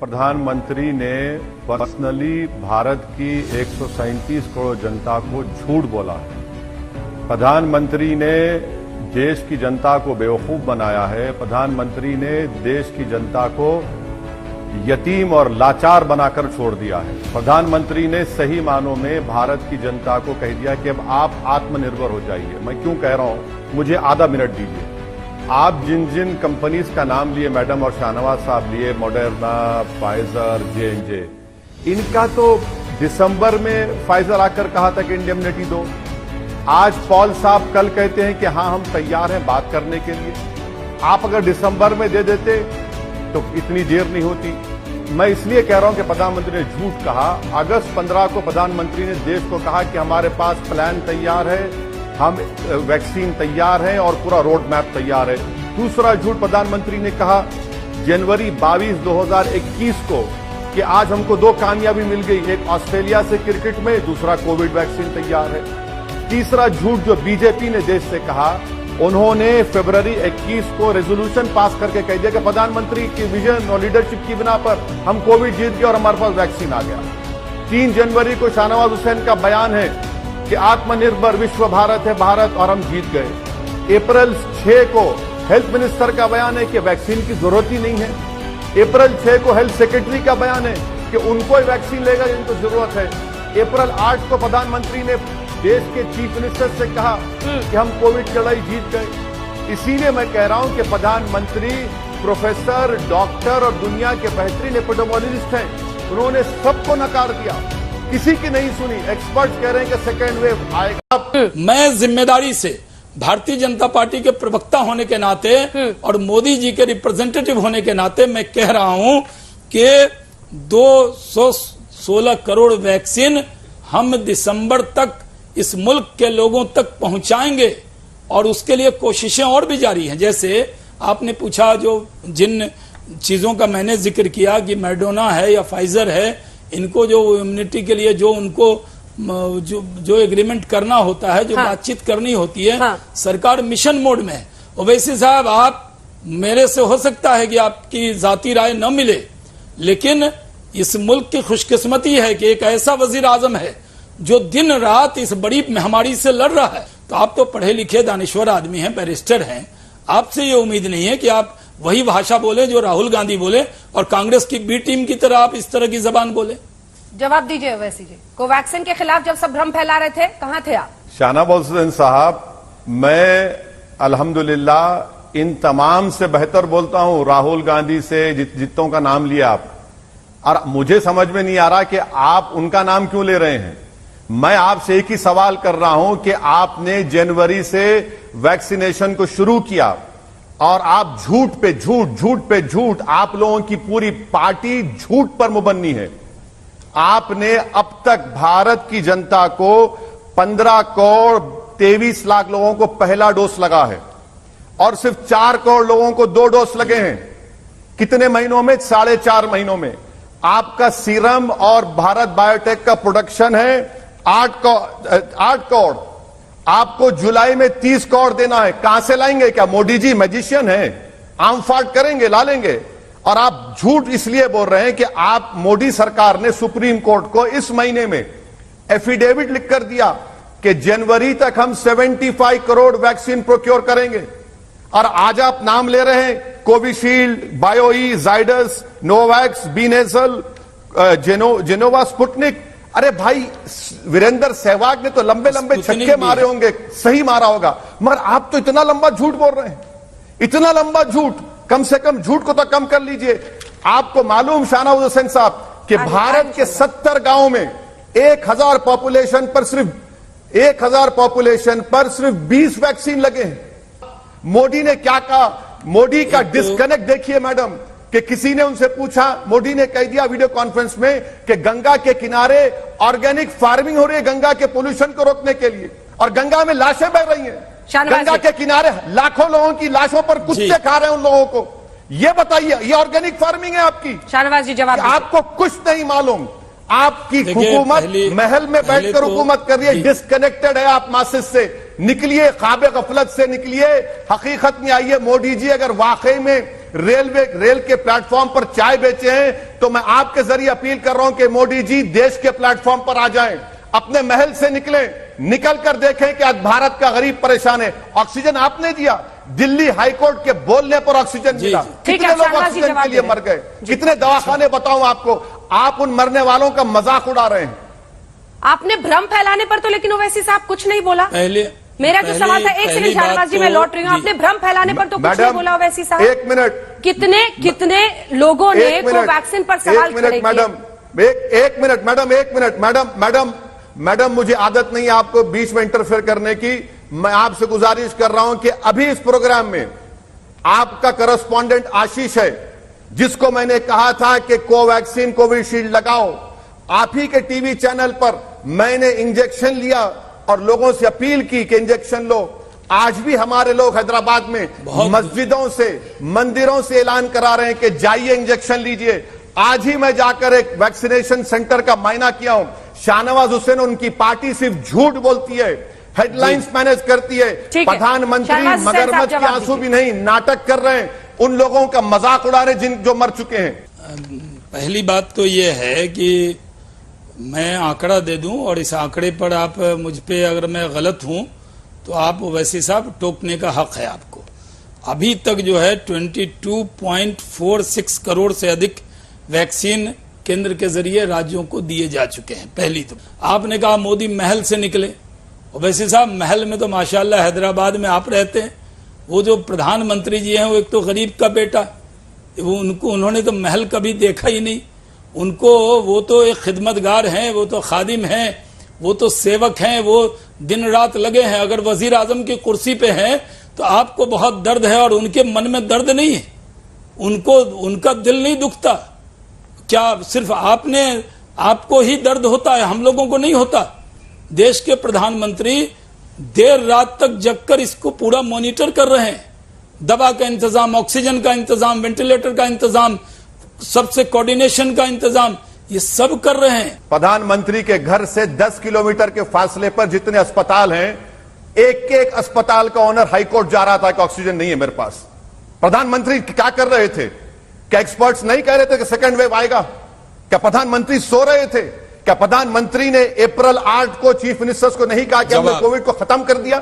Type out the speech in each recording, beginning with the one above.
प्रधानमंत्री ने पर्सनली भारत की 137 करोड़ जनता को झूठ बोला है। प्रधानमंत्री ने देश की जनता को बेवकूफ बनाया है। प्रधानमंत्री ने देश की जनता को यतीम और लाचार बनाकर छोड़ दिया है। प्रधानमंत्री ने सही मानों में भारत की जनता को कह दिया कि अब आप आत्मनिर्भर हो जाइए। मैं क्यों कह रहा हूं, मुझे आधा मिनट दीजिए। आप जिन जिन कंपनीज का नाम लिए मैडम और शाहनवाज साहब लिए, मॉडर्ना, फाइजर, J&J, इनका तो दिसंबर में फाइजर आकर कहा था कि इंडेमनिटी दो। आज पॉल साहब कल कहते हैं कि हां हम तैयार हैं बात करने के लिए। आप अगर दिसंबर में दे देते तो इतनी देर नहीं होती। मैं इसलिए कह रहा हूं कि प्रधानमंत्री ने झूठ कहा। अगस्त 15 को प्रधानमंत्री ने देश को कहा कि हमारे पास प्लान तैयार है, हम वैक्सीन तैयार है और पूरा रोड मैप तैयार है। दूसरा झूठ प्रधानमंत्री ने कहा जनवरी 22, 2021 को कि आज हमको 2 कामयाबी मिल गई, एक ऑस्ट्रेलिया से क्रिकेट में, दूसरा कोविड वैक्सीन तैयार है। तीसरा झूठ जो बीजेपी ने देश से कहा, उन्होंने फरवरी 21 को रेजोल्यूशन पास करके कह दिया कि प्रधानमंत्री की विजन और लीडरशिप की बिना पर हम कोविड जीत गए और हमारे पास वैक्सीन आ गया। 3 जनवरी को शाहनवाज हुसैन का बयान है कि आत्मनिर्भर विश्व भारत है भारत और हम जीत गए। अप्रैल 6 को हेल्थ मिनिस्टर का बयान है कि वैक्सीन की जरूरत ही नहीं है। अप्रैल 6 को हेल्थ सेक्रेटरी का बयान है कि उनको ही वैक्सीन लेगा जिनको जरूरत है। अप्रैल 8 को प्रधानमंत्री ने देश के चीफ मिनिस्टर से कहा कि हम कोविड की लड़ाई जीत गए। इसीलिए मैं कह रहा हूं कि प्रधानमंत्री प्रोफेसर, डॉक्टर और दुनिया के बेहतरीन एपिडेमियोलॉजिस्ट हैं। उन्होंने सबको नकार दिया, किसी की नहीं सुनी। एक्सपर्ट्स कह रहे हैं कि सेकेंड वेव आएगा। मैं जिम्मेदारी से भारतीय जनता पार्टी के प्रवक्ता होने के नाते और मोदी जी के रिप्रेजेंटेटिव होने के नाते मैं कह रहा हूं कि 216 करोड़ वैक्सीन हम दिसंबर तक इस मुल्क के लोगों तक पहुंचाएंगे और उसके लिए कोशिशें और भी जारी हैं। जैसे आपने पूछा, जो जिन चीजों का मैंने जिक्र किया कि मॉडर्ना है या फाइजर है, इनको जो इम्यूनिटी के लिए जो उनको जो एग्रीमेंट करना होता है, जो बातचीत करनी होती है, सरकार मिशन मोड में है। ओवैसी साहब, आप मेरे से हो सकता है कि आपकी जाती राय न मिले, लेकिन इस मुल्क की खुशकिस्मती है कि एक ऐसा वजीर आजम है जो दिन रात इस बड़ी महामारी से लड़ रहा है। तो आप तो पढ़े लिखे दानिश्वर आदमी हैं, बैरिस्टर हैं, आपसे ये उम्मीद नहीं है कि आप वही भाषा बोले जो राहुल गांधी बोले और कांग्रेस की बी टीम की तरह आप इस तरह की जबान बोले। जवाब दीजिए ओवैसी जी। कोवैक्सीन के खिलाफ जब सब भ्रम फैला रहे थे, कहां थे आप? शाहनवाज हुसैन साहब, मैं अल्हम्दुलिल्लाह इन तमाम से बेहतर बोलता हूं। राहुल गांधी से जितों का नाम लिया आप, और मुझे समझ में नहीं आ रहा कि आप उनका नाम क्यों ले रहे हैं। मैं आपसे एक ही सवाल कर रहा हूं कि आपने जनवरी से वैक्सीनेशन को शुरू किया और आप झूठ पे झूठ, आप लोगों की पूरी पार्टी झूठ पर मुबन्नी है। आपने अब तक भारत की जनता को 15 करोड़ 23 लाख लोगों को पहला डोज लगा है और सिर्फ 4 करोड़ लोगों को 2 डोज लगे हैं। कितने महीनों में? 4.5 महीनों में। आपका सीरम और भारत बायोटेक का प्रोडक्शन है 8 करोड़। आपको जुलाई में 30 करोड़ देना है। कहां से लाएंगे? क्या मोदी जी मैजिशियन है? आम फाट करेंगे, ला लेंगे। और आप झूठ इसलिए बोल रहे हैं कि आप, मोदी सरकार ने सुप्रीम कोर्ट को इस महीने में एफिडेविट लिखकर दिया कि जनवरी तक हम 75 करोड़ वैक्सीन प्रोक्योर करेंगे। और आज आप नाम ले रहे हैं कोविशील्ड, बायोई, जाइडस, नोवैक्स, बीनेजल, जेनोवा, स्पुतनिक। अरे भाई, वीरेंद्र सहवाग ने तो लंबे लंबे छक्के मारे होंगे, सही मारा होगा, मगर आप तो इतना लंबा झूठ बोल रहे हैं, इतना लंबा झूठ। कम से कम झूठ को तो कम कर लीजिए। आपको मालूम शाहनवाज हुसैन साहब कि भारत के 70 गांवों में 1000 पॉपुलेशन पर सिर्फ 20 वैक्सीन लगे हैं। मोदी ने क्या कहा? मोदी का डिस्कनेक्ट देखिए मैडम, कि किसी ने उनसे पूछा, मोदी ने कह दिया वीडियो कॉन्फ्रेंस में कि गंगा के किनारे ऑर्गेनिक फार्मिंग हो रही है गंगा के पोल्यूशन को रोकने के लिए, और गंगा में लाशें बह रही हैं। गंगा के किनारे लाखों लोगों की लाशों पर कुत्ते खा रहे हैं उन लोगों को। ये बताइए, ये ऑर्गेनिक फार्मिंग है आपकी? शाहनवाज जी जवाब। आपको कुछ नहीं मालूम। आपकी हुकूमत महल में बैठकर हुकूमत कर रही है, डिस्कनेक्टेड है आप मासिस से। निकलिए, ख्वाब गफलत से निकलिए, हकीकत में आइए। मोदी जी अगर वाकई में रेल के प्लेटफॉर्म पर चाय बेचे हैं, तो मैं आपके जरिए अपील कर रहा हूं कि मोदी जी देश के प्लेटफॉर्म पर आ जाएं, अपने महल से निकल कर देखें कि आज भारत का गरीब परेशान है। ऑक्सीजन आपने दिया, दिल्ली हाईकोर्ट के बोलने पर ऑक्सीजन मिला, कितने लोग ऑक्सीजन के लिए मर गए, कितने दवाखाने बताऊं आपको। आप उन मरने वालों का मजाक उड़ा रहे हैं। आपने भ्रम फैलाने पर तो लेकिन ओवैसी साहब कुछ नहीं बोला। मेरा जो पहले- सवाल था, एक सेकंड शाहनवाज जी, मैं लौट रही हूँ। आपने भ्रम फैलाने पर तो कुछ नहीं बोला ओवैसी साहब। एक मिनट, कितने लोगों ने कोवैक्सीन पर सवाल खड़े किए। मैडम मुझे आदत नहीं है आपको बीच में इंटरफेयर करने की। मैं आपसे गुजारिश कर रहा हूं कि अभी इस प्रोग्राम में आपका करस्पॉन्डेंट आशीष है, जिसको मैंने कहा था कि कोवैक्सीन कोविशील्ड लगाओ, आप ही के टीवी चैनल पर मैंने इंजेक्शन लिया और लोगों से अपील की कि इंजेक्शन लो। आज भी हमारे लोग हैदराबाद में मस्जिदों से, मंदिरों से ऐलान करा रहे हैं कि जाइए इंजेक्शन लीजिए। आज ही मैं जाकर एक वैक्सीनेशन सेंटर का मायना किया हूं। शाहनवाज हुसैन, उनकी पार्टी सिर्फ झूठ बोलती है, हेडलाइंस मैनेज करती है। प्रधानमंत्री मगरमच्छ के आंसू भी नहीं, नाटक कर रहे हैं, उन लोगों का मजाक उड़ा रहे जो मर चुके हैं। पहली बात तो यह है कि मैं आंकड़ा दे दूं और इस आंकड़े पर आप मुझ पे अगर मैं गलत हूं तो आप वैसे साहब टोकने का हक है आपको। अभी तक जो है 22.46 करोड़ से अधिक वैक्सीन केंद्र के जरिए राज्यों को दिए जा चुके हैं। पहली तो आपने कहा मोदी महल से निकले, वैसे साहब महल में तो माशाल्लाह हैदराबाद में आप रहते हैं। वो जो प्रधानमंत्री जी हैं वो एक तो गरीब का बेटा, वो उन्होंने तो महल कभी देखा ही नहीं। उनको वो तो एक खिदमतगार हैं, वो तो खादिम हैं, वो तो सेवक हैं, वो दिन रात लगे हैं। अगर वजीर आजम की कुर्सी पे हैं तो आपको बहुत दर्द है और उनके मन में दर्द नहीं है, उनका दिल नहीं दुखता क्या? सिर्फ आपको ही दर्द होता है, हम लोगों को नहीं होता। देश के प्रधानमंत्री देर रात तक जगकर इसको पूरा मॉनिटर कर रहे हैं। दवा का इंतजाम, ऑक्सीजन का इंतजाम, वेंटिलेटर का इंतजाम, सबसे कोऑर्डिनेशन का इंतजाम, ये सब कर रहे हैं। प्रधानमंत्री के घर से 10 किलोमीटर के फासले पर जितने अस्पताल हैं, एक एक अस्पताल का ओनर हाईकोर्ट जा रहा था कि ऑक्सीजन नहीं है मेरे पास। प्रधानमंत्री क्या कर रहे थे? क्या एक्सपर्ट्स नहीं कह रहे थे कि सेकेंड वेव आएगा? क्या प्रधानमंत्री सो रहे थे? क्या प्रधानमंत्री ने अप्रैल 8 को चीफ मिनिस्टर्स को नहीं कहा कि हमने कोविड को खत्म कर दिया?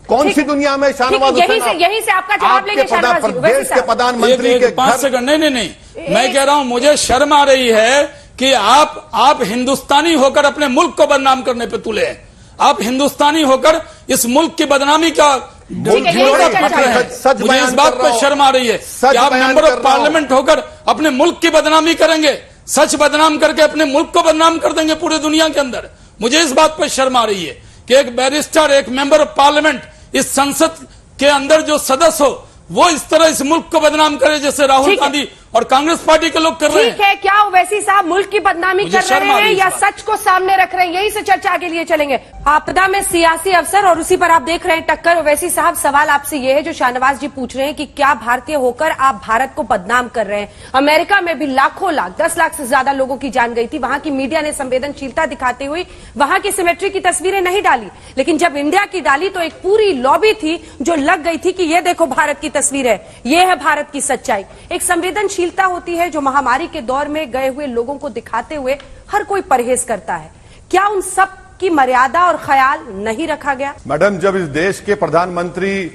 कौन सी दुनिया में शाहनवाज हुसैन, यहीं से आपका जवाब लेंगे शाहनवाज जी। प्रदेश के प्रधानमंत्री के 5 सेकंड नहीं, मैं कह रहा हूं मुझे शर्म आ रही है कि आप हिंदुस्तानी होकर अपने मुल्क को बदनाम करने पे तुले हैं। आप हिंदुस्तानी होकर इस मुल्क की बदनामी का मुझे इस बात पर शर्म आ रही है कि आप मेंबर ऑफ पार्लियामेंट होकर अपने मुल्क की बदनामी करेंगे, सच बदनाम करके अपने मुल्क को बदनाम कर देंगे पूरे दुनिया के अंदर। मुझे इस बात पर शर्म आ रही है कि एक बैरिस्टर, एक मेंबर ऑफ पार्लियामेंट इस संसद के अंदर जो सदस्य हो, वो इस तरह इस मुल्क को बदनाम करे जैसे राहुल गांधी और कांग्रेस पार्टी के लोग कर रहे हैं। ठीक है, क्या ओवैसी साहब मुल्क की बदनामी कर रहे हैं या सच को सामने रख रहे हैं? यही से चर्चा के लिए चलेंगे। आपदा में सियासी अवसर और उसी पर आप देख रहे हैं टक्कर। ओवैसी साहब, सवाल आपसे ये है जो शाहनवाज जी पूछ रहे हैं कि क्या भारतीय होकर आप भारत को बदनाम कर रहे हैं? अमेरिका में भी लाखों लाख, 10 लाख से ज्यादा लोगों की जान गई थी। वहां की मीडिया ने संवेदनशीलता दिखाते हुए वहां की सिमेट्री की तस्वीरें नहीं डाली, लेकिन जब इंडिया की डाली तो एक पूरी लॉबी थी जो लग गई थी कि ये देखो भारत की तस्वीर है, ये है भारत की सच्चाई। एक संवेदनशीलता होती है जो महामारी के दौर में गए हुए लोगों को दिखाते हुए हर कोई परहेज करता है। क्या उन सब की मर्यादा और ख्याल नहीं रखा गया? मैडम, जब इस देश के प्रधानमंत्री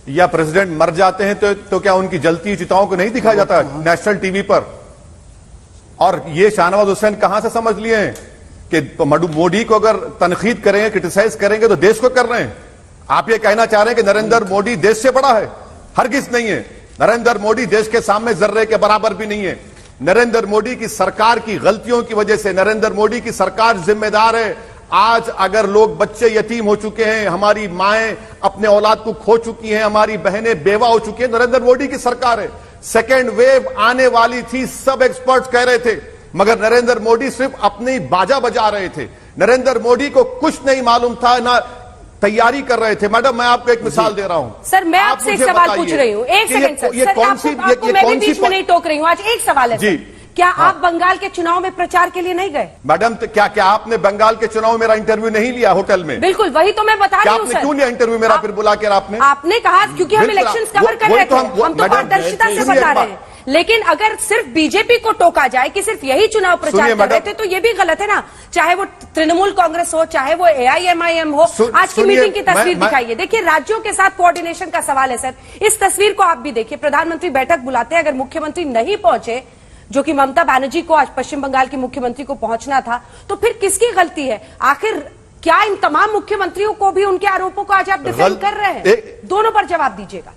या प्रेसिडेंट मर जाते हैं तो क्या उनकी जलती चिताओं को नहीं दिखाया जाता नेशनल टीवी पर? और ये शाहनवाज हुसैन कहां से समझ लिए हैं कि मोदी को अगर तनकीद करेंगे, क्रिटिसाइज करेंगे तो देश को कर रहे हैं? आप ये कहना चाह रहे हैं कि नरेंद्र मोदी देश से बड़ा है? हरगिज नहीं है। नरेंद्र मोदी देश के सामने जर्रे के बराबर भी नहीं है। नरेंद्र मोदी की सरकार की गलतियों की वजह से नरेंद्र मोदी की सरकार जिम्मेदार है। आज अगर लोग, बच्चे यतीम हो चुके हैं, हमारी माएं अपने औलाद को खो चुकी हैं, हमारी बहनें बेवा हो चुकी हैं, नरेंद्र मोदी की सरकार है। सेकेंड वेव आने वाली थी, सब एक्सपर्ट्स कह रहे थे, मगर नरेंद्र मोदी सिर्फ अपनी बाजा बजा रहे थे। नरेंद्र मोदी को कुछ नहीं मालूम था, ना तैयारी कर रहे थे। मैडम, मैं आपको एक मिसाल दे रहा हूं। सर, मैं आपसे एक सवाल पूछ रही हूँ। एक सेकंड सर, मैं भी बीच में नहीं टोक रही हूँ। आज एक सवाल है जी, क्या आप बंगाल के चुनाव में प्रचार के लिए नहीं गए? मैडम, तो क्या आपने बंगाल के चुनाव में मेरा इंटरव्यू नहीं लिया होटल में? बिल्कुल, वही तो मैं बता रही हूँ सर। क्यों लिया इंटरव्यू मेरा फिर बुला कर आपने? आपने कहा क्योंकि हम इलेक्शंस कवर कर रहे थे, हम तो पारदर्शिता से बता रहे हैं। लेकिन अगर सिर्फ बीजेपी को टोका जाए कि सिर्फ यही चुनाव प्रचार कर रहे थे तो ये भी गलत है ना। चाहे वो तृणमूल कांग्रेस हो, चाहे वो AIMIM हो। आज की मीटिंग की तस्वीर दिखाइए, देखिए राज्यों के साथ कोऑर्डिनेशन का सवाल है सर। इस तस्वीर को आप भी देखिए, प्रधानमंत्री बैठक बुलाते हैं, अगर मुख्यमंत्री नहीं पहुंचे, जो कि ममता बनर्जी को आज पश्चिम बंगाल की मुख्यमंत्री को पहुंचना था, तो फिर किसकी गलती है? आखिर क्या इन तमाम मुख्यमंत्रियों को भी उनके आरोपों को आज आप डिफेंड कर रहे हैं? दोनों पर जवाब दीजिएगा।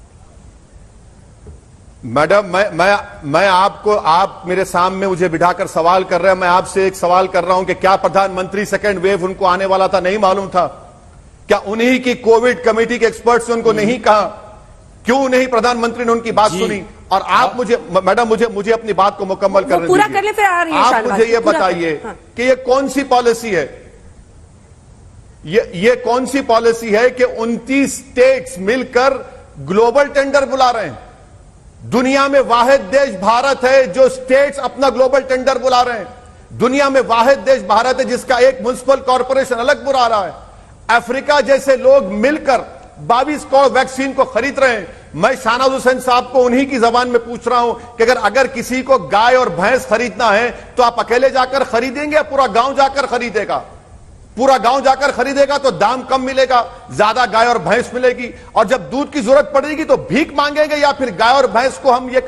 मैडम, मैं आपको, आप मेरे सामने मुझे बिठाकर सवाल कर रहे हैं, मैं आपसे एक सवाल कर रहा हूं कि क्या प्रधानमंत्री सेकंड वेव उनको आने वाला था, नहीं मालूम था? क्या उन्हीं की कोविड कमेटी के एक्सपर्ट्स ने उनको नहीं कहा? क्यों नहीं प्रधानमंत्री ने उनकी बात सुनी? और आप मुझे, मैडम, मुझे अपनी बात को मुकम्मल करने पूरा कर ले, फिर आप मुझे ये बताइए कि ये कौन सी पॉलिसी है? ये कौन सी पॉलिसी है कि 29 स्टेट्स मिलकर ग्लोबल टेंडर बुला रहे हैं? दुनिया में वाहिद देश भारत है जो स्टेट्स अपना ग्लोबल टेंडर बुला रहे हैं। दुनिया में वाहिद देश भारत है जिसका एक म्युनिसिपल कॉर्पोरेशन अलग बुला रहा है। अफ्रीका जैसे लोग मिलकर 22 करोड़ वैक्सीन को खरीद रहे हैं। मैं शाहनवाज हुसैन साहब को उन्हीं की जबान में पूछ रहा हूं कि अगर किसी को गाय और भैंस खरीदना है तो आप अकेले जाकर खरीदेंगे या पूरा गांव जाकर खरीदेगा? पूरा गांव जाकर खरीदेगा तो दाम कम मिलेगा, ज्यादा गाय और भैंस मिलेगी, और जब दूध की जरूरत पड़ेगी तो भीख मांगेंगे, या फिर गाय और भैंस को हम ये